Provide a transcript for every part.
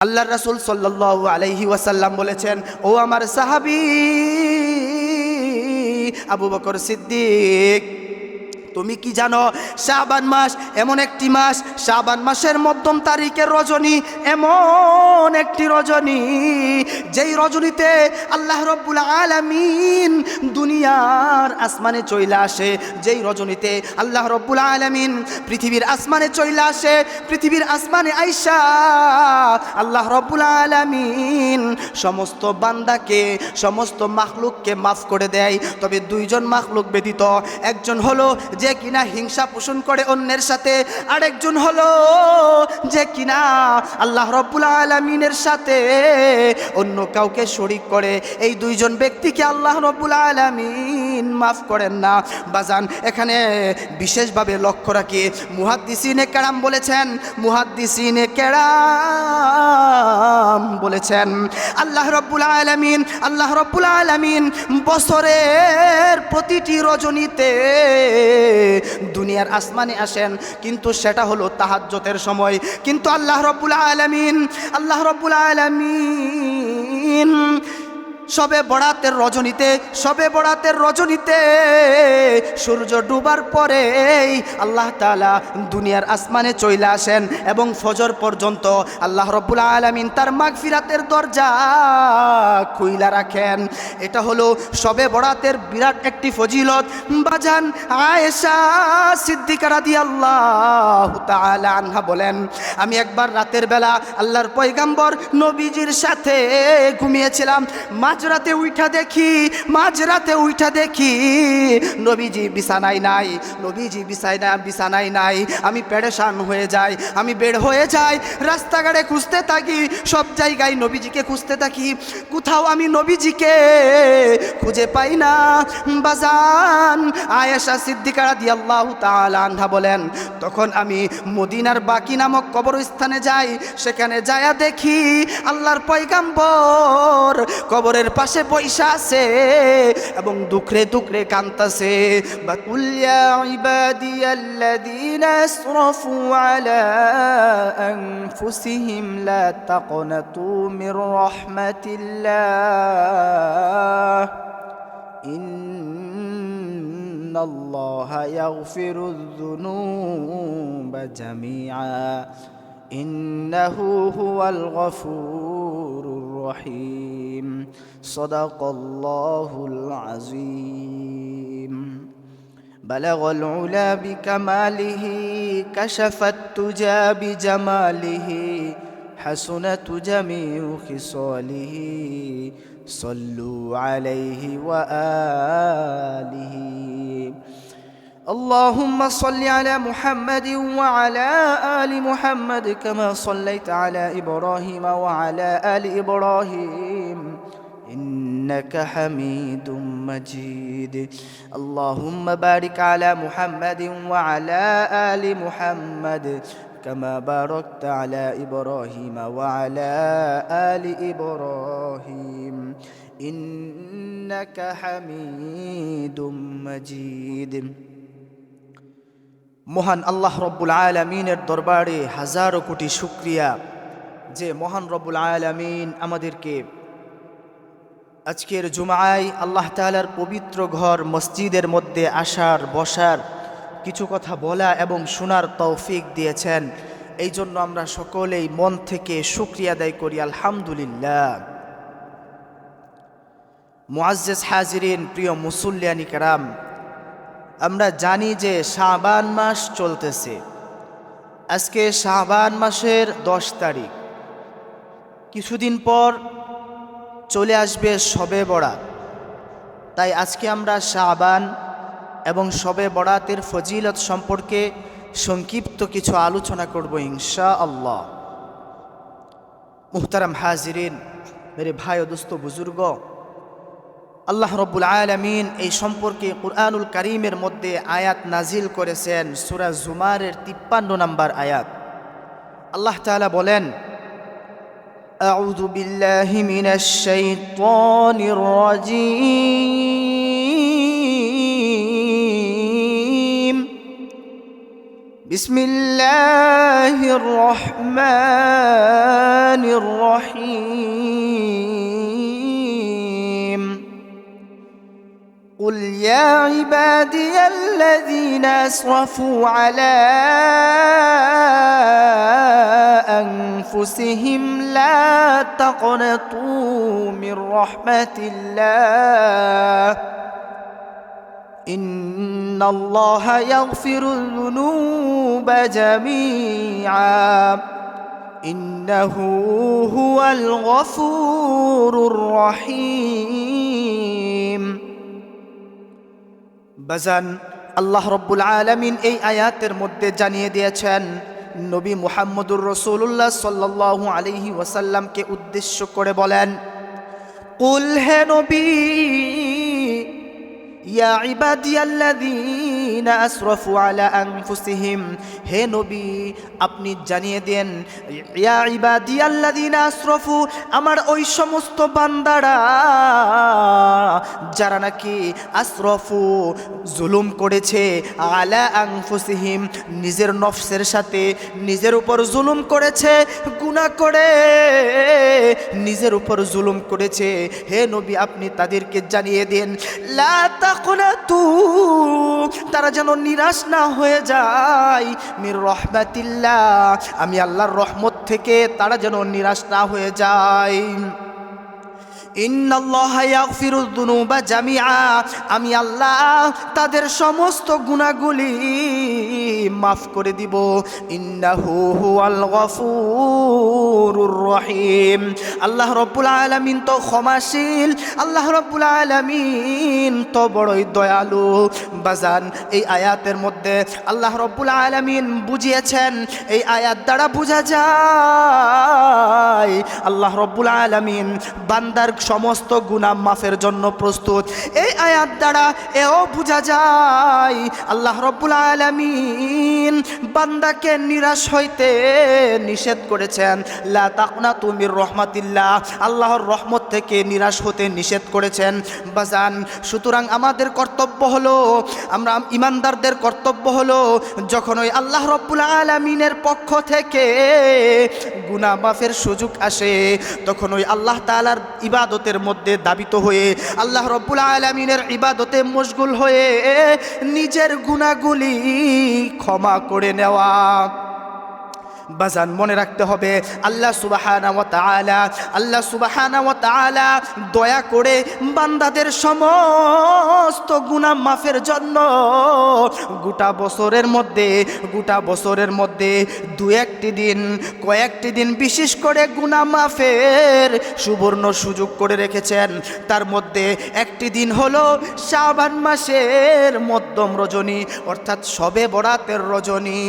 আল্লাহর রাসূল সাল্লাল্লাহু আলাইহি ওয়াসাল্লাম বলেছেন, ও আমার সাহাবী আবু বকর সিদ্দিক, তুমি কি জানো শাবান মাস এমন একটি মাস, শাবান মাসের মধ্যম তারিখের রজনী এমন একটি রজনী, যেই রজনীতে আল্লাহ রব্বুল আলামিন দুনিয়ার আসমানে চইলা আসে, যেই রজনীতে আল্লাহ রব্বুল আলামিন পৃথিবীর আসমানে চইলা আসে, পৃথিবীর আসমানে আইসা আল্লাহ রব্বুল আলামিন সমস্ত বান্দাকে, সমস্ত মাখলুককে মাফ করে দেয়। তবে দুইজন মাখলুক ব্যতীত, একজন হলো যে কিনা হিংসা পোষণ করে অন্যের সাথে, আরেকজন হলো যে কিনা আল্লাহ রব্বুল আলামিনের সাথে অন্য কাউকে শরীক করে। এই দুইজন ব্যক্তিকে আল্লাহ রব্বুল আলামিন মাফ করেন না। বাজান, এখানে বিশেষভাবে লক্ষ্য রাখি, মুহাদ্দিসিনে কেরাম বলেছেন, মুহাদ্দিসিনে কেরাম বলেছেন আল্লাহ রব্বুল আলামিন বছরের প্রতিটি রজনীতে দুনিয়ার আসমানে আসেন, কিন্তু সেটা হলো তাহাজ্জুদের সময়। কিন্তু আল্লাহ রব্বুল আলামিন শবে বরাতের রজনীতে সূর্য ডুবার পরেই আল্লাহ তাআলা দুনিয়ার আসমানে চইলা আসেন এবং ফজর পর্যন্ত আল্লাহ রব্বুল আলামিন তার মাগফিরাতের দরজা খুইলা রাখেন। এটা হলো শবে বরাতের বিরাট একটি ফজিলত। বাজান, আয়েশা সিদ্দিকা রাদিয়াল্লাহু তাআলা আনহা বলেন, আমি একবার রাতের বেলা আল্লাহর পয়গাম্বর নবীজির সাথে ঘুমিয়েছিলাম। মাঝরাতে উঠা দেখি নবীজি বিছানায় নাই। আমি পেরেশান হয়ে যাই, আমি বের হয়ে যাই, রাস্তাঘাটে খুঁজতে থাকি, সব জায়গায় নবীজিকে খুঁজতে থাকি, কোথাও আমি নবীজিকে খুঁজে পাই না। বাজান, আয়েশা সিদ্দিকা রাদিয়াল্লাহু তাআলা আনহা বলেন, তখন আমি মদিনার বাকি নামক কবরস্থানে যাই। সেখানে যায়া দেখি আল্লাহর পয়গাম্বর কবরের পাশে বইসা আছে এবং দুঃখে কাঁদতাছে। বাকুল ইয়া ইবাদিয়াল্লাযীনা আসরাফু আলা আনফুসিহিম লা তাকনাতু মির রাহমাতিল্লাহ ইন্নাল্লাহা ইয়াগফিরুয যুনুবা জামিআ ইন্নাহু হুয়াল গফুরুর রহিম। সাদাকাল্লাহুল আযীম। বালাগাল উলা বিকামালিহি কাশাফাত তুজা বিজামালিহি হাসুনাত জামিউ খিসালিহি সাল্লু আলাইহি ওয়া আলিহি। اللهم صل على محمد وعلى آل محمد كما صليت على إبراهيم وعلى آل إبراهيم إنك حميد مجيد. اللهم بارك على محمد وعلى آل محمد كما باركت على إبراهيم وعلى آل إبراهيم إنك حميد مجيد. মহান আল্লাহ রব্বুল আলামিনের দরবারে হাজারো কোটি শুকরিয়া যে মহান রব্বুল আলামিন আমাদেরকে আজকের জুমায় আল্লাহ তাআলার পবিত্র ঘর মসজিদের মধ্যে আসার, বসার, কিছু কথা বলা এবং শোনার তৌফিক দিয়েছেন। এই জন্য আমরা সকলেই মন থেকে শুকরিয়া আদায় করি, আলহামদুলিল্লাহ। মুআজ্জাজ হাজিরিন, প্রিয় মুসল্লিয়ানি কেরাম, আমরা জানি যে শাবান মাস চলতেছে। আজকে শাবান মাসের 10 তারিখ, কিছুদিন পর চলে আসবে শবে বরাত। তাই আজকে আমরা শাবান এবং শবে বরাতের ফজিলত সম্পর্কে সংক্ষিপ্ত কিছু আলোচনা করব ইনশাআল্লাহ। মুহতারাম হাজিরিন, মেরে ভাই ও দোস্ত বুজুর্গ, আল্লাহ রব্বুল আলামিন এই সম্পর্কে কুরআনুল কারীমের মধ্যে আয়াত নাজিল করেছেন। সূরা জুমারের 53 নম্বর আয়াত। আল্লাহ তাআলা বলেন, আউযু বিল্লাহি মিনাশ শাইতানির রাজীম বিসমিল্লাহির রহমানির রহিম قل يا عبادي الذين أسرفوا على أنفسهم لا تقنطوا من رحمة الله إن الله يغفر الذنوب جميعا إنه هو الغفور الرحيم বাজান আল্লাহ রব্বুল আলামিন এই আয়াতের মধ্যে জানিয়ে দিয়েছেন নবী মুহাম্মদুর রাসূলুল্লাহ সাল্লাল্লাহু আলাইহি ওয়াসাল্লামকে উদ্দেশ্য করে বলেন কুল হে নবী ইয়া ইবাদিয়াল্লাযীনা আসরাফু আলা আনফুসিহিম হে নবী আপনি জানিয়ে দেন ইয়া ইবাদিয়াল্লাযীনা আসরাফু আমার ওই সমস্ত বান্দারা যারা নাকি আসরাফু জুলুম করেছে আলা আনফুসিহিম নিজের নফসের সাথে নিজের উপর জুলুম করেছে গুনাহ করে নিজের উপর জুলুম করেছে হে নবী আপনি তাদেরকে জানিয়ে দেন লা তাকুনাতু তারা যেন নিরাশ না হয়ে যায় মির রহমাতিল্লাহ আমি আল্লাহর রহমত থেকে তারা যেন নিরাশ না হয়ে যায় ইন্নাল্লাহা ইয়াগফিরুয যুনুবা জামিআ আমি আল্লাহ তাদের সমস্ত গুনাহগুলি মাফ করে দিব ইন্নাহু হুয়াল গফুরুর রহিম আল্লাহ রাব্বুল আলামিন তো ক্ষমাশীল আল্লাহ রাব্বুল আলামিন তো বড়ই দয়ালু বাজান এই আয়াতের মধ্যে আল্লাহ রাব্বুল আলামিন বুঝিয়েছেন এই আয়াত দ্বারা বোঝা যায় আল্লাহ রাব্বুল আলামিন বান্দার সমস্ত গুনাহ মাফের জন্য প্রস্তুত এই আয়াত দ্বারা এও বোঝা যায় আল্লাহ রাব্বুল আলামিন বান্দাকে নিরাশ হইতে নিষেধ করেছেন লা তাকনাতু মির রহমাতিল্লাহ আল্লাহর রহমত থেকে নিরাশ হতে নিষেধ করেছেন বাজান সুতরাং আমাদের কর্তব্য হলো আমরা ঈমানদারদের কর্তব্য হলো যখন ওই আল্লাহ রাব্বুল আলামিনের পক্ষ থেকে গুনাহ মাফের সুযোগ আসে তখন ওই আল্লাহ তাআলার ইবাদতের মধ্যে দাবিত হয়ে আল্লাহ রাব্বুল আলামিনের ইবাদতে মশগুল হয়ে নিজের গুনাহগুলি ক্ষমা করে নেওয়া বাজান মনে রাখতে হবে আল্লাহ সুবহানাহু ওয়া তাআলা দয়া করে বান্দাদের সমস্ত গুনাহ মাফের জন্য গোটা বছরের মধ্যে কয়েকটি দিন বিশেষ করে গুনাহ মাফের সুবর্ণ সুযোগ করে রেখেছেন তার মধ্যে একটি দিন হলো শাবান মাসের মধ্যম রজনী অর্থাৎ শবে বরাতের রজনী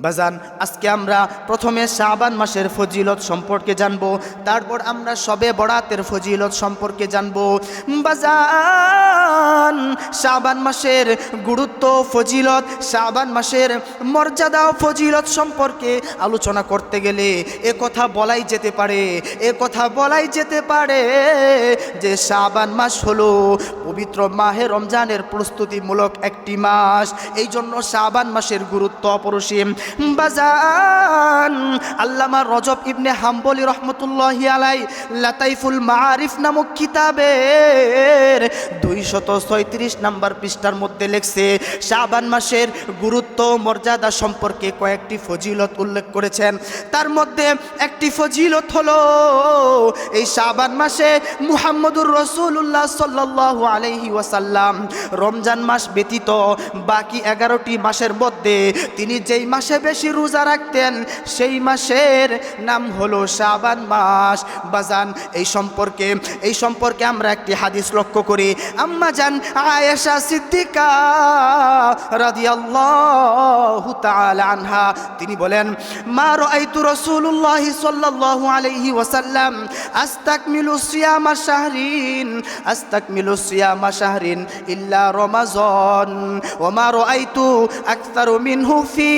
বাজান আজকে আমরা প্রথমে শাবান মাসের ফজিলত সম্পর্কে জানব তারপর আমরা শবে বরাতের ফজিলত সম্পর্কে জানব বাজান শাবান মাসের গুরুত্ব ফজিলত শাবান মাসের মর্যাদা ও ফজিলত সম্পর্কে আলোচনা করতে গেলে এ কথা বলাই যেতে পারে যে শাবান মাস হলো পবিত্র মাহে রমজানের প্রস্তুতিমূলক একটি মাস এই জন্য শাবান মাসের গুরুত্ব অপরিসীম বাজান আল্লামা রজব ইবনে হাম্বলি রহমতুল্লাহি আলাই লাতাইফুল মাআরিফ নামক কিতাবের 236 নম্বর পৃষ্ঠার মধ্যে লেখছে শাবান মাসের গুরুত্ব মর্যাদা সম্পর্কে কয়েকটি ফজিলত উল্লেখ করেছেন তার মধ্যে একটি ফজিলত হলো এই শাবান মাসে মুহাম্মদুর রাসূলুল্লাহ সাল্লাল্লাহু আলাইহি ওয়াসাল্লাম রমজান মাস ব্যতীত বাকি 11টি মাসের মধ্যে তিনি যেই মাসে বেশি রোজা রাখতেন সেই মাসের নাম হলো শাবান মাস বাজান এই সম্পর্কে আমরা একটি হাদিস লক্ষ্য করি আম্মা জান আয়েশা সিদ্দিকা রাদিয়াল্লাহু তাআলা আনহা তিনি বলেন মা রাআইতু রাসূলুল্লাহ সাল্লাল্লাহু আলাইহি ওয়াসাল্লাম আস্তাকমিলু সিয়ামা শাহরিন ইল্লা রমাযান ওয়া মা রাআইতু আকতারু মিনহু ফি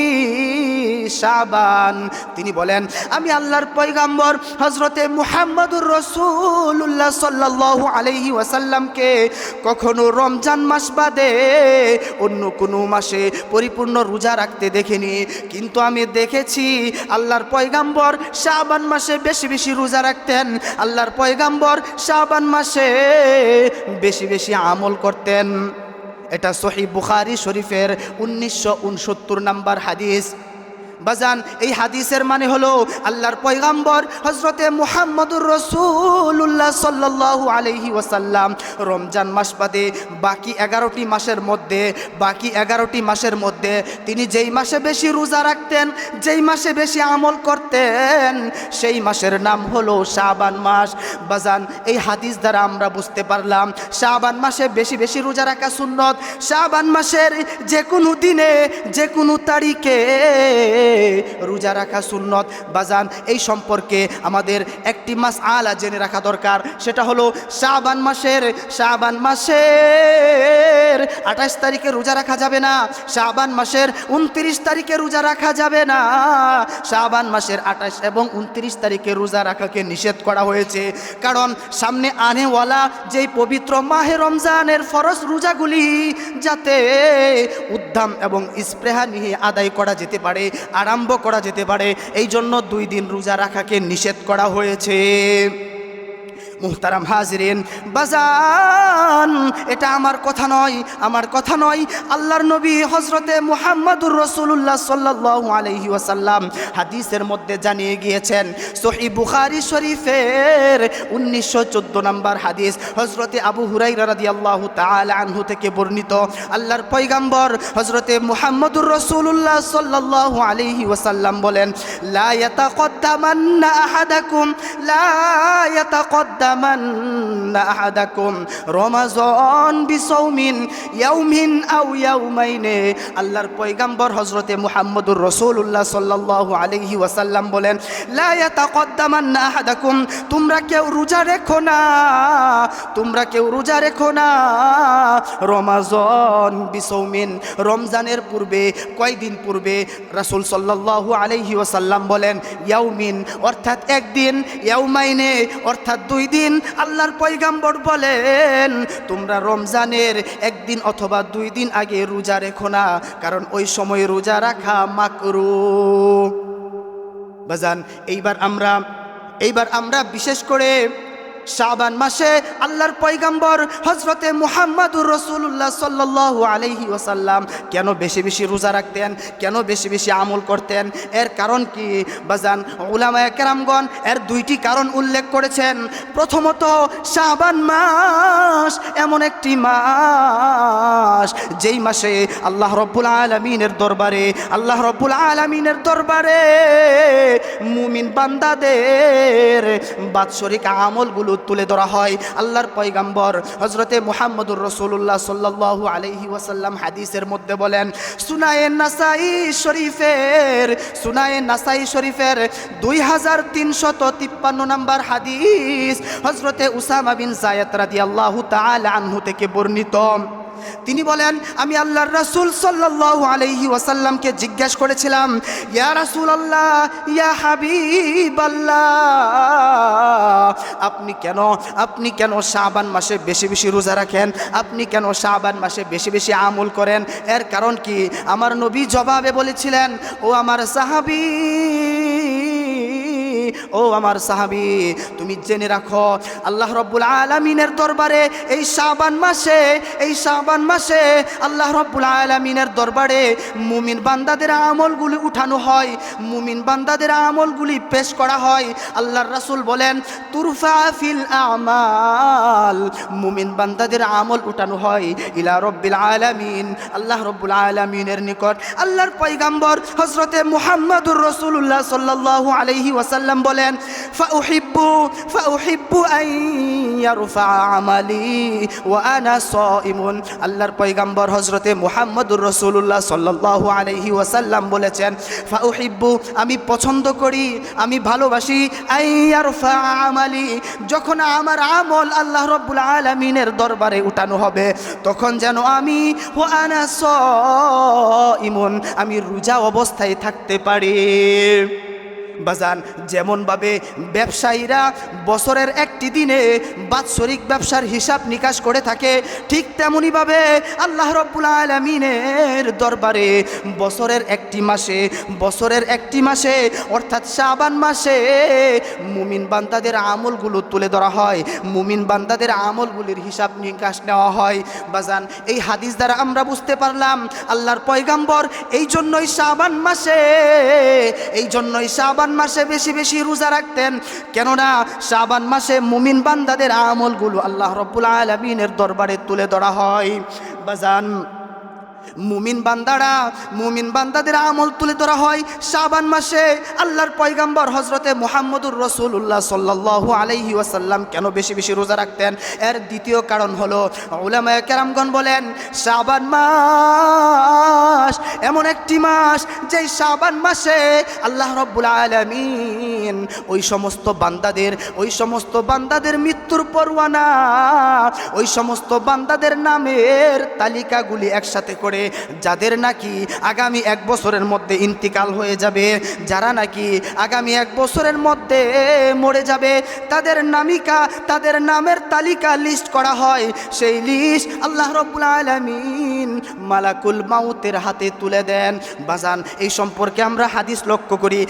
শাবান তিনি বলেন আমি আল্লাহর পয়গম্বর হযরতে মুহাম্মদুর রাসূলুল্লাহ সাল্লাল্লাহু আলাইহি ওয়াসাল্লামকে কখনো রমজান মাস বাদে অন্য কোনো মাসে পরিপূর্ণ কোনো রোজা রাখতে দেখিনি, কিন্তু আমি দেখেছি আল্লাহর পয়গাম্বর শাবান মাসে বেশি বেশি রোজা রাখতেন। আল্লাহর পয়গাম্বর শাবান মাসে বেশি বেশি আমল করতেন। এটা সহিহ বুখারী শরীফের 1969 নম্বর হাদিস। বাজান, এই হাদিসের মানে হলো আল্লাহর পয়গাম্বর হযরতে মুহাম্মদুর রাসূলুল্লাহ সাল্লাল্লাহু আলাইহি ওয়াসাল্লাম রমজান মাস বাদে বাকি 11টি মাসের মধ্যে তিনি যেই মাসে বেশি রোজা রাখতেন, যেই মাসে বেশি আমল করতেন, সেই মাসের নাম হলো শাবান মাস। বাজান, এই হাদিস দ্বারা আমরা বুঝতে পারলাম শাবান মাসে বেশি বেশি রোজা রাখা সুন্নত। শাবান মাসের যে কোনো দিনে যে কোনো তারিখে রোজা রাখা সুন্নত। বাজান, এই সম্পর্কে আমাদের একটি মাসআলা জেনে রাখা দরকার, সেটা হলো শাবান মাসের 28 তারিখে রোজা রাখা যাবে না, শাবান মাসের 29 তারিখে রোজা রাখা যাবে না। শাবান মাসের 28 এবং 29 তারিখে রোজা রাখাকে নিষেধ করা হয়েছে, কারণ সামনে আনেওয়ালা যেই পবিত্র মাহে রমজানের ফরজ রোজাগুলি যাতে উদ্দাম এবং স্পৃহা নিয়ে আদায় করা যেতে পারে, আরম্ভ করা যেতে পারে, এই জন্য 2 দিন রোজা রাখাকে নিষেধ করা হয়েছে। মুহতারাম হাজিরিন, বাজান, এটা আমার কথা নয়, আল্লাহর নবী হযরতে মুহাম্মদুর রাসূলুল্লাহ সাল্লাল্লাহু আলাইহি ওয়াসাল্লাম হাদিসের মধ্যে জানিয়ে গিয়েছেন। সহিহ বুখারী শরীফের 1914 নম্বর হাদিস, হযরতে আবু হুরায়রা রাদিয়াল্লাহু তাআলা আনহু থেকে বর্ণিত। আল্লাহর পয়গম্বর হযরতে মুহাম্মদুর রাসূলুল্লাহ সাল্লাল্লাহু আলাইহি ওয়াসাল্লাম বলেন, লা ইয়াতাকদ্দামান্না আহাদাকুম রমাযান বিসাওমিন ইয়াউমিন আও ইয়াউমাইনে। আল্লাহর পয়গম্বর হযরতে মুহাম্মদুর রাসূলুল্লাহ সাল্লাল্লাহু আলাইহি ওয়াসাল্লাম বলেন, লা ইয়াতাকদ্দামান্না আহাদাকুম, তোমরা কেউ রোজা রেখো না রমাযান বিসাওমিন, রমজানের পূর্বে কয়দিন পূর্বে? রাসূল সাল্লাল্লাহু আলাইহি ওয়াসাল্লাম বলেন ইয়াউমিন অর্থাৎ একদিন, ইয়াউমাইনে অর্থাৎ 2 দিন। আল্লাহর পয়গম্বর বলেন তোমরা রমজানের একদিন অথবা 2 দিন আগে রোজা রেখো না, কারণ ওই সময় রোজা রাখা মাকরুহ। বাজান, এইবার আমরা বিশেষ করে শাবান মাসে আল্লাহর পয়গম্বর হযরতে মুহাম্মদুর রাসূলুল্লাহ সাল্লাল্লাহু আলাইহি ওয়াসাল্লাম কেন বেশি বেশি রোজা রাখতেন, কেন বেশি বেশি আমল করতেন, এর কারণ কি? বাজান, উলামায়ে কেরামগণ এর 2টি কারণ উল্লেখ করেছেন। প্রথমত, শাবান মাস এমন একটি মাস যেই মাসে আল্লাহ রাব্বুল আলামিনের দরবারে মুমিন বান্দাদের বাৎসরিক আমলগুলো তুলে ধরা হয়। আল্লাহর পয়গম্বর হযরতে মুহাম্মদুর রাসূলুল্লাহ সাল্লাল্লাহু আলাইহি ওয়াসাল্লাম হাদিসের মধ্যে বলেন, সুনায়ে নাসাই শরীফের 2353 নম্বর হাদিস, হযরতে উসামা বিন যায়েদ রাদিয়াল্লাহু তাআলা আনহু থেকে বর্ণিত। তিনি বলেন, আমি আল্লাহর রাসূল সাল্লাল্লাহু আলাইহি ওয়াসাল্লামকে জিজ্ঞাসা করেছিলাম, ইয়া রাসূলুল্লাহ, ইয়া হাবিবাল্লাহ, আপনি কেন শাবান মাসে বেশি বেশি রোজা রাখেন, আপনি কেন শাবান মাসে বেশি বেশি আমল করেন, এর কারণ কি? আমার নবী জবাবে বলেছিলেন, ও আমার সাহাবী, তুমি জেনে রাখো আল্লাহ রাব্বুল আলামিনের দরবারে এই শাবান মাসে আল্লাহ রাব্বুল আলামিনের দরবারে মুমিন বান্দাদের আমলগুলি উঠানো হয়, মুমিন বান্দাদের আমলগুলি পেশ করা হয়। আল্লাহর রাসূল বলেন, তুরফা ফিল আমাল, মুমিন বান্দাদের আমল উঠানো হয় ইলা রাব্বিল আলামিন, আল্লাহ রাব্বুল আলামিনের নিকট। আল্লাহর পয়গম্বর হযরতে মুহাম্মদুর রাসূলুল্লাহ সাল্লাল্লাহু আলাইহি ওয়াসাল্লাম বলেন, ফাউহিব্বু আন ইয়ারফা আমালি ওয়া আনা সাইমুন। আল্লাহর পয়গম্বর হযরতে মুহাম্মদুর রাসূলুল্লাহ সাল্লাল্লাহু আলাইহি ওয়াসাল্লাম বলেছেন, ফাউহিব্বু, আমি পছন্দ করি, আমি ভালোবাসি, আন ইয়ারফা আমালি, যখন আমার আমল আল্লাহ রাব্বুল আলামিনের দরবারে উঠানো হবে তখন যেন আমি ওয়া আনা সাইমুন, আমি রোজা অবস্থায় থাকতে পারি। বাজান যেমনভাবে ব্যবসায়ীরা বছরের একটি দিনে বাৎসরিক ব্যবসার হিসাব নিকাশ করে থাকে, ঠিক তেমনিভাবে আল্লাহ রাব্বুল আলামিনের দরবারে বছরের একটি মাসে অর্থাৎ শাবান মাসে মুমিন বান্দাদের আমলগুলো তুলে ধরা হয়, মুমিন বান্দাদের আমলগুলির হিসাব নিকাশ নেওয়া হয়। বাজান এই হাদিস দ্বারা আমরা বুঝতে পারলাম আল্লাহর পয়গাম্বর এই জন্যই শাবান মাসে বেশি বেশি রোজা রাখতেন, কেননা শাবান মাসে মুমিন বান্দাদের আমলগুলো আল্লাহ রাব্বুল আলামিনের দরবারে তুলে ধরা হয়। বাজান মুমিন বান্দাদের আমল তুলে ধরা হয় শাবান মাসে। আল্লাহর পয়গাম্বর হযরতে মুহাম্মদুর রাসূলুল্লাহ সাল্লাল্লাহু আলাইহি ওয়াসাল্লাম কেন বেশি বেশি রোজা রাখতেন? এর দ্বিতীয় কারণ হলো উলামায়ে কেরামগণ বলেন শাবান মাস এমন একটি মাস যেই শাবান মাসে আল্লাহ রাব্বুল আলামিন ওই সমস্ত বান্দাদের মৃত্যুর পরোয়ানা, ওই সমস্ত বান্দাদের নামের তালিকাগুলি একসাথে করে যাদের নাকি আগামী 1 বছরের মধ্যে ইন্তিকাল হয়ে যাবে, যারা নাকি আগামী 1 বছরের মধ্যে মরে যাবে, তাদের নামের তালিকা লিস্ট করা হয়। সেই লিস্ট আল্লাহ রাব্বুল আলামিন মালাকুল মাউতের হাতে তুলে দেন। বাজান এই সম্পর্কে আমরা হাদিস লক্ষ্য করি।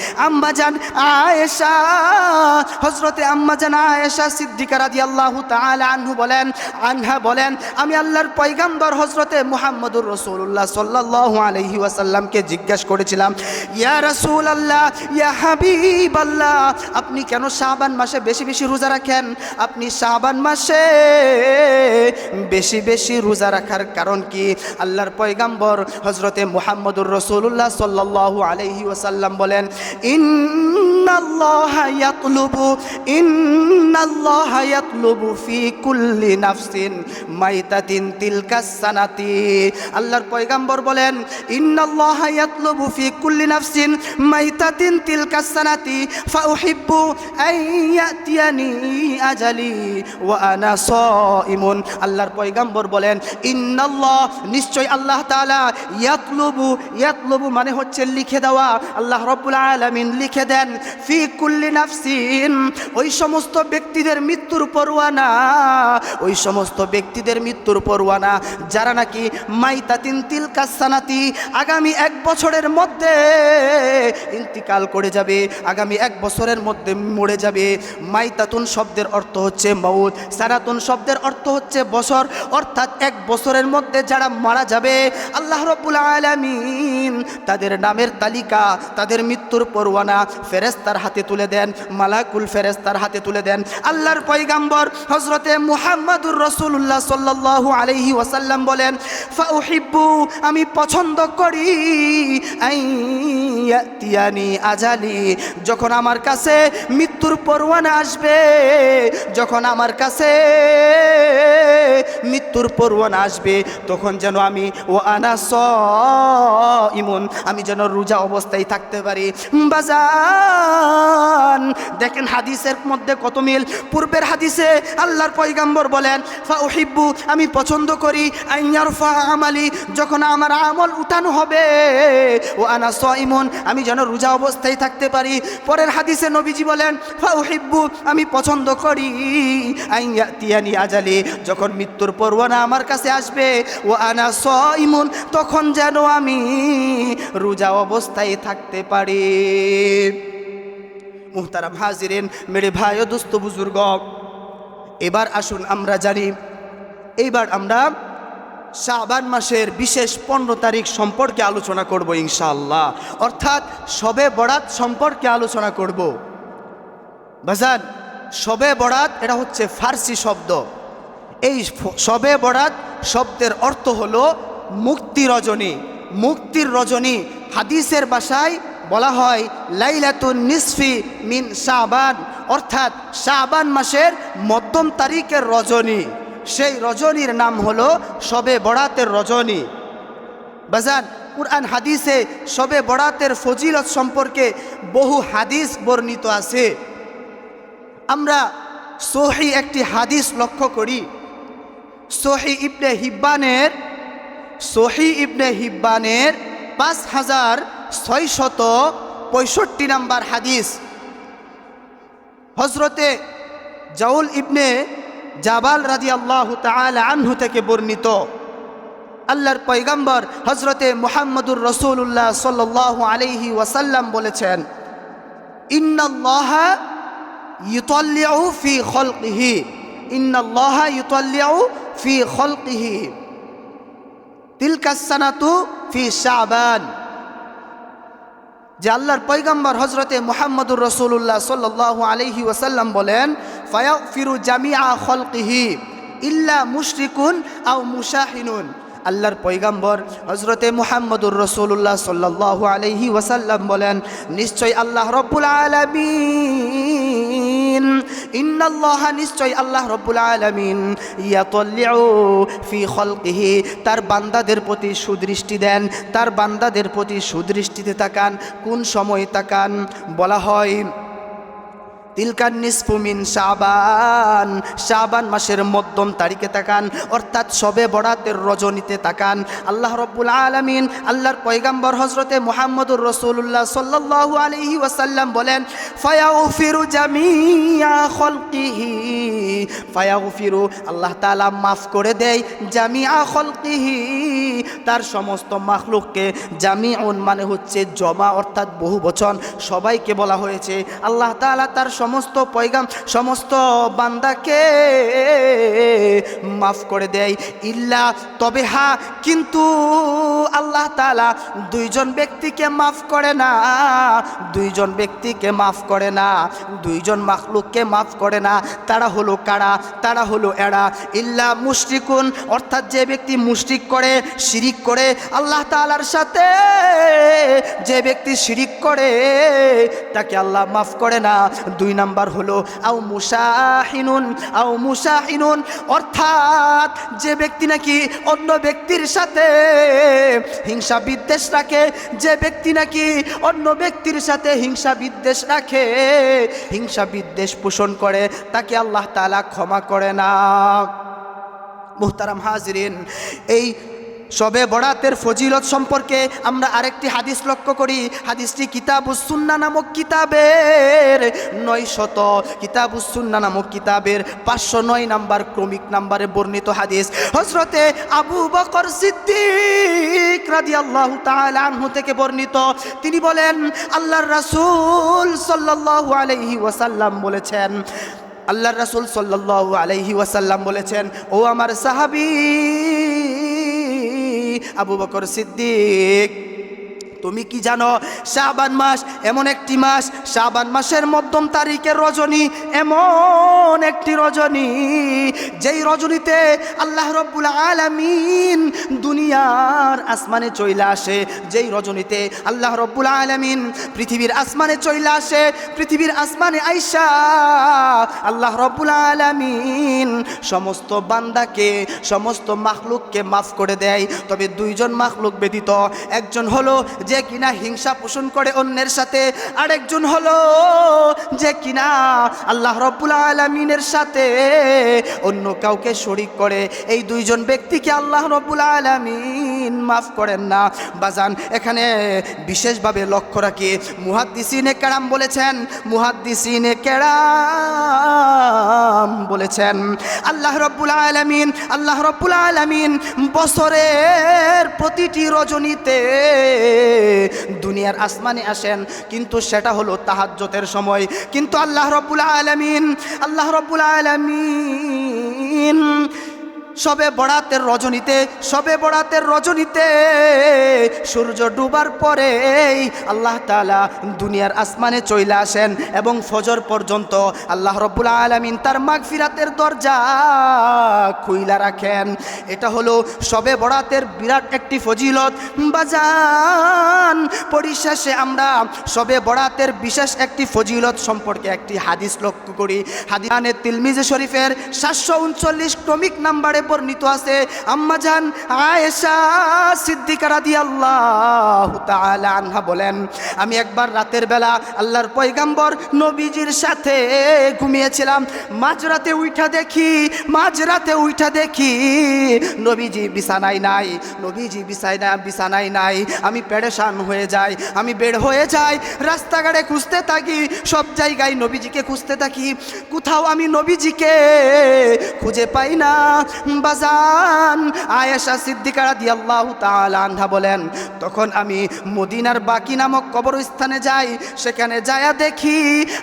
হযরতে আম্মাজান আয়েশা সিদ্দিকা রাদিয়াল্লাহু তাআলা আনহা বলেন আমি আল্লাহর পয়গাম্বর হযরতে মুহাম্মদুর রাসূলুল্লাহ সাল্লাল্লাহু আলাইহি ওয়াসাল্লামকে জিজ্ঞাসা করেছিলাম, ইয়া রাসূলুল্লাহ, ইয়া হাবিবাল্লাহ, আপনি কেন শাবান মাসে বেশি বেশি রোজা রাখেন? আপনি শাবান মাসে বেশি বেশি রোজা রাখার কারণ কি? আল্লাহর পয়গাম্বর হযরতে মুহাম্মদুর রাসূলুল্লাহ সাল্লাল্লাহু আলাইহি ওয়াসাল্লাম বলেন, ইন্নাল্লাহা ইয়াতলুবু ফি কুল্লি নাফসিন মাইতাতিন তিলকাস সানাতি। আল্লাহর পয়গাম্বর বলেন ইন্নাল্লাহা ইয়াতলুবু ফি কুল্লি নাফসিন মাইতাতিন তিলকাস সানাতি ফাউহিব্বু আন ইয়াতিয়ানি আজালি ওয়া আনা সাইমুন। আল্লাহর পয়গাম্বর বলেন ইন্নাল্লাহ, নিশ্চয় আল্লাহ তাআলা, ইয়াতলুবু মানে হচ্ছে লিখে দেওয়া, আল্লাহ রাব্বুল আলামিন লিখে দেন ফি কুল্লি নাফসিন, ওই সমস্ত ব্যক্তিদের মৃত্যুর পরোয়ানা যারা নাকি মাইতাতিন তিলকাস সানাতি আগামী 1 বছরের মধ্যে ইন্তিকাল করে যাবে, আগামী 1 বছরের মধ্যে মরে যাবে। মাইতাতুন শব্দের অর্থ হচ্ছে মউত, সানাতুন শব্দের অর্থ হচ্ছে বছর, অর্থাৎ 1 বছরের মধ্যে যারা মারা যাবে আল্লাহ রাব্বুল আলামিন তাদের নামের তালিকা, তাদের মৃত্যুর পরোয়ানা ফেরেশতার হাতে তুলে দেন, মালাকুল ফেরেশতার হাতে তুলে দেন। আল্লাহর পয়গাম্বর হযরতে মুহাম্মদুর রাসূলুল্লাহ সাল্লাল্লাহু আলাইহি ওয়াসাল্লাম বলেন ফাউহিব্বু, আমি পছন্দ করি আইয়াতিয়ানি আজালি, যখন আমার কাছে মৃত্যুর পরোয়ানা আসবে, তখন যেন আমি ও আনা সাইমুন, আমি যেন রোজা অবস্থায় থাকতে পারি। বাজান দেখেন হাদিসের মধ্যে কত মিল। পূর্বের হাদিসে আল্লাহর পয়গাম্বর বলেন ফাউহিব্বু, আমি পছন্দ করি আইয়ারফা আমালি, যখন আমার আমল উঠানো হবে, ও আনা সাইমুন, আমি যেন রোজা অবস্থায় থাকতে পারি। পরের হাদিসে নবীজি বলেন ফাউহিব্বু, আমি পছন্দ করি আইয়াতিয়ানি আজালি, যখন মৃত্যুর পরোয়ানা আমার কাছে আসবে, ও আনা সাইমুন, তখন যেন আমি রোজা অবস্থায় থাকতে পারি। মুহতারাম হাজিরিন, মেরে ভাই ও দোস্ত বুজুর্গ, এবার আসুন আমরা জানি, এইবার আমরা শাবান মাসের বিশেষ 15 তারিখ সম্পর্কে আলোচনা করব ইনশাআল্লাহ, অর্থাৎ শবে বরাত সম্পর্কে আলোচনা করব। বাজান শবে বরাত এটা হচ্ছে ফার্সি শব্দ। এই শবে বরাত শব্দের অর্থ হলো মুক্তির রজনী। হাদিসের ভাষায় বলা হয় লাইলাতুন নিসফি মিন শাবান, অর্থাৎ শাবান মাসের মধ্যম তারিখের রজনী। সেই রজনীর নাম হলো শবে বরাতের রজনী। বাজান কুরআন হাদিসে শবে বরাতের ফজিলত সম্পর্কে বহু হাদিস বর্ণিত আছে। আমরা সহি একটি হাদিস লক্ষ্য করি, সহি ইবনে হিব্বানের 5660 65 নম্বর হাদিস হযরতে জাউল ইবনে জাবাল রাদিয়াল্লাহু তাআলা আনহু থেকে বর্ণিত। আল্লাহর পয়গম্বর হযরতে মুহাম্মদুর রাসূলুল্লাহ সাল্লাল্লাহু আলাইহি ওয়াসাল্লাম বলেছেন, ইন্নাল্লাহা ইউতাল্লিউ ফি খালকিহি, ইন্নাল্লাহা ইউতাল্লিউ ফি খালকিহি তিলকাস সানাতু ফি শাবান। যে আল্লাহর পয়গম্বর হযরতে মুহাম্মদুর রাসূলুল্লাহ সাল্লাল্লাহু আলাইহি ওয়াসাল্লাম বলেন, ফায়াগফিরু জামিআ খালকিহি ইল্লা মুশরিকুন আও মুশাহিনুন। আল্লাহর পয়গম্বর হযরতে মুহাম্মদুর রাসূলুল্লাহ সাল্লাল্লাহু আলাইহি ওয়াসাল্লাম বলেন, নিশ্চয় আল্লাহ রব্বুল আলামিন, ইন্নাল্লাহা নিশ্চয় আল্লাহ রব্বুল আলামিন ইয়াতাল্লিউ ফি খালকিহি তার বান্দাদের প্রতি সুদৃষ্টি দেন, তার বান্দাদের প্রতি সুদৃষ্টিতে তাকান। কোন সময় তাকান? বলা হয় তিলকান নিসফু মিন শাবান, শাবান মাসের মধ্যম তারিখে তাকান, অর্থাৎ শবে বরাতের রজনীতে তাকান। আল্লাহ রব্বুল আলামিন আল্লাহর পয়গম্বর হযরতে মুহাম্মদুর রাসূলুল্লাহ সাল্লাল্লাহু আলাইহি ওয়াসাল্লাম বলেন, ফায়াগফিরু জামিআ খালকিহি, ফায়াগফিরু আল্লাহ তাআলা মাফ করে দেয়, জামিআ খালকিহি তার সমস্ত মাখলুককে। জামিউন মানে হচ্ছে জমা, অর্থাৎ বহু বচন, সবাইকে বলা হয়েছে। আল্লাহ তাআলা তার সমস্ত পয়গাম সমস্ত বান্দাকে মাফ করে দেয়। ইল্লা তবে হা, কিন্তু আল্লাহ তাআলা দুইজন ব্যক্তিকে মাফ করে না, দুইজন ব্যক্তিকে মাফ করে না, দুইজন মাখলুককে মাফ করে না। তারা হলো কারা? তারা হলো এরা, ইল্লা মুশরিকুন, অর্থাৎ যে ব্যক্তি মুশরিক করে, শিরিক করে আল্লাহ তাআলার সাথে, যে ব্যক্তি শিরিক করে তাকে আল্লাহ মাফ করে না। দুই নাম্বার হলো আও মুশাহিনুন, আও মুশাহিনুন অর্থাৎ যে ব্যক্তি নাকি অন্য ব্যক্তির সাথে হিংসা বিদ্বেষ রাখে, যে ব্যক্তি নাকি অন্য ব্যক্তির সাথে হিংসা বিদ্বেষ রাখে, হিংসা বিদ্বেষ পোষণ করে, তাকে আল্লাহ তাআলা ক্ষমা করে না। মুহতারাম হাজিরিন, এই শবে বরাতের ফজিলত সম্পর্কে আমরা আরেকটি হাদিস লক্ষ্য করি। হাদিসটি কিতাবুস সুন্নাহ নামক কিতাবের 900 কিতাবুস সুন্নাহ নামক কিতাবের 509 নাম্বার ক্রমিক নাম্বারে বর্ণিত হাদিস। হযরতে আবু বকর সিদ্দিক রাদিয়াল্লাহু তাআলা আনহু থেকে বর্ণিত। তিনি বলেন, আল্লাহর রাসূল সাল্লাল্লাহু আলাইহি ওয়াসাল্লাম বলেছেন, আল্লাহর রাসূল সাল্লাল্লাহু আলাইহি ওয়াসাল্লাম বলেছেন, ও আমার সাহাবী আবু বকর সিদ্দিক, তুমি কি জানো শাবান মাস এমন একটি মাস, শাবান মাসের মধ্যম তারিখের রজনী এমন একটি রজনী, যেই রজনীতে আল্লাহ রব্বুল আলামিন দুনিয়ার আসমানে চইলা আসে, যেই রজনীতে আল্লাহ রব্বুল আলামিন পৃথিবীর আসমানে চইলা আসে, পৃথিবীর আসমানে আইসা আল্লাহ রব্বুল আলামিন সমস্ত বান্দাকে, সমস্ত মাখলুককে মাফ করে দেয়। তবে দুইজন মাখলুক ব্যতীত, একজন হলো যে কিনা হিংসা পোষণ করে অন্যের সাথে, আরেকজন হলো যে কিনা আল্লাহ রব্বুল আলামিনের সাথে অন্য কাউকে শরীক করে। এই দুইজন ব্যক্তিকে আল্লাহ রব্বুল আলামিন মাফ করেন না। বাজান, এখানে বিশেষভাবে লক্ষ্য রাখি, মুহাদ্দিসিনে কেরাম বলেছেন, মুহাদ্দিসিনে কেরাম বলেছেন আল্লাহ রব্বুল আলামিন, আল্লাহ রব্বুল আলামিন বছরের প্রতিটি রজনীতে দুনিয়ার আসমানে আসেন, কিন্তু সেটা হলো তাহাজ্জুদের সময়। কিন্তু আল্লাহ রব্বুল আলামিন, আল্লাহ রব্বুল আলামিন শবে বরাতের রজনীতে, শবে বরাতের রজনীতে সূর্য ডুবার পরেই আল্লাহ তাআলা দুনিয়ার আসমানে চইলা আসেন এবং ফজর পর্যন্ত আল্লাহ রব্বুল আলামিন তার মাগফিরাতের দরজা খুইলা রাখেন। এটা হলো শবে বরাতের বিরাট একটি ফজিলত। বাজান, পরিশেষে আমরা শবে বরাতের বিশেষ একটি ফজিলত সম্পর্কে একটি হাদিস লক্ষ্য করি। হাদিসে তিরমিজি শরীফের 739 ক্রমিক নাম্বারে বর্ণিত আছে আম্মা জান আয়েশা সিদ্দিকা রাদিয়াল্লাহু তাআলা আনহা বলেন, আমি একবার রাতের বেলা আল্লাহর পয়গম্বর নবীজির সাথে ঘুমিয়েছিলাম। মাঝরাতে উঠা দেখি নবীজি বিছানায় নাই, নবীজি বিছানায় নাই। আমি পেরেশান হয়ে যাই, আমি বের হয়ে যাই, রাস্তাঘাটে খুঁজতে থাকি, সব জায়গায় নবীজিকে খুঁজতে থাকি, কোথাও আমি নবীজিকে খুঁজে পাই না। বাজান আয়েশা সিদ্দিকা রাদিয়াল্লাহু তাআলা আনহা বলেন, তখন আমি মদিনার বাকি নামক কবরস্থানে যাই। সেখানে যায়া দেখি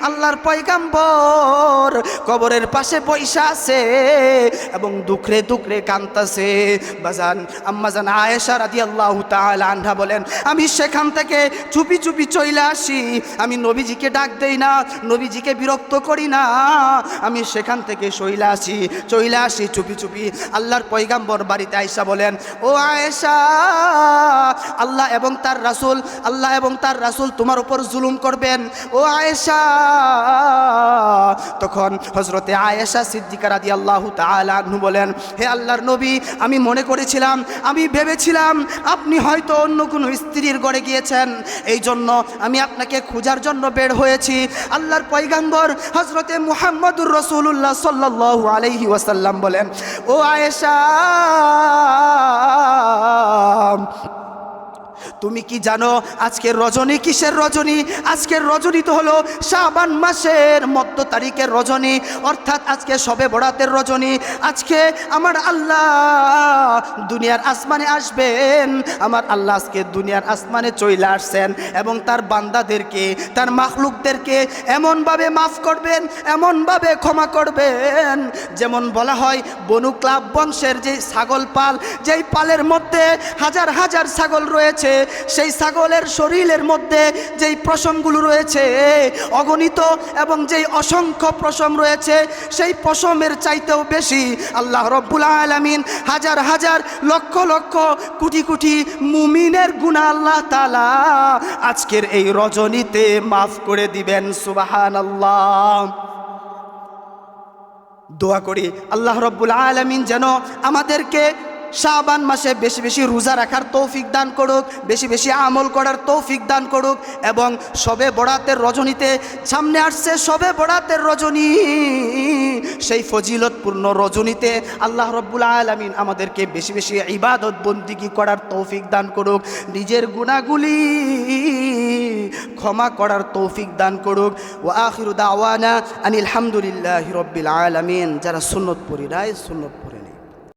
আল্লাহর পয়গম্বর কবরের পাশে বইসা আছে এবং দুঃখে দুঃখে কাঁদতেছে। বাজান আম্মা জান আয়েশা রাদিয়াল্লাহু তাআলা আনহা বলেন, আমি সেখান থেকে চুপি চুপি চলে আসি। আমি নবীজিকে ডাক দেই না, নবীজিকে বিরক্ত করি না, আমি সেখান থেকে চলে আসি চুপি চুপি। আল্লাহর পয়গম্বর বাড়িতে আয়েশা বলেন, ও আয়েশা, আল্লাহ এবং তার রাসূল তোমার উপর জুলুম করবেন। ও আয়েশা, তখন হযরতে আয়েশা সিদ্দিকা রাদিয়াল্লাহু তাআলা আনহু বলেন, হে আল্লাহর নবী, আমি মনে করেছিলাম, আমি ভেবেছিলাম আপনি হয়তো অন্য কোনো স্ত্রীর ঘরে গিয়েছেন, এই জন্য আমি আপনাকে খোঁজার জন্য বের হয়েছি। আল্লাহর পয়গম্বর হযরতে মুহাম্মদুর রাসূলুল্লাহ সাল্লাল্লাহু আলাইহি ওয়াসাল্লাম বলেন, ও আয়েশা, তুমি কি জানো আজকের রজনী কিসের রজনী? আজকের রজনী তো হলো শাবান মাসের মধ্য তারিখের রজনী, অর্থাৎ আজকে শবে বরাতের রজনী। আজকে আমার আল্লাহ দুনিয়ার আসমানে আসবেন, আমার আল্লাহ আজকে দুনিয়ার আসমানে চলে আসছেন এবং তার বান্দাদেরকে, তার মাখলুকদেরকে এমনভাবে মাফ করবেন, এমনভাবে ক্ষমা করবেন, যেমন বলা হয় বনু ক্লাব বংশের যে ছাগল পাল, যেই পালের মধ্যে হাজার হাজার ছাগল রয়েছে, সেই ছাগলের শরীরের মধ্যে যেই পশমগুলো রয়েছে অগণিত এবং যেই অসংখ্য পশম রয়েছে, সেই পশমের চাইতেও বেশি আল্লাহ রব্বুল আলামিন হাজার হাজার লক্ষ লক্ষ কোটি কোটি মুমিনের গুনাহ আল্লাহ তাআলা আজকের এই রজনীতে মাফ করে দিবেন। সুবহানাল্লাহ। দোয়া করি আল্লাহ রব্বুল আলামিন যেন আমাদেরকে শাবান মাসে বেশি বেশি রোজা রাখার তৌফিক দান করুক, বেশি বেশি আমল করার তৌফিক দান করুক, এবং শবে বরাতের রজনীতে, সামনে আসছে শবে বরাতের রজনী, সেই ফজিলতপূর্ণ রজনীতে আল্লাহ রব্বুল আলামিন আমাদেরকে বেশি বেশি ইবাদত বন্দিগি করার তৌফিক দান করুক, নিজের গুনাহগুলি ক্ষমা করার তৌফিক দান করুক। ওয়া আখিরু দাওয়ানা আনিল হামদুলিল্লাহি রাব্বিল আলামিন। যারা সুন্নত পড়ি রায় সুন্নত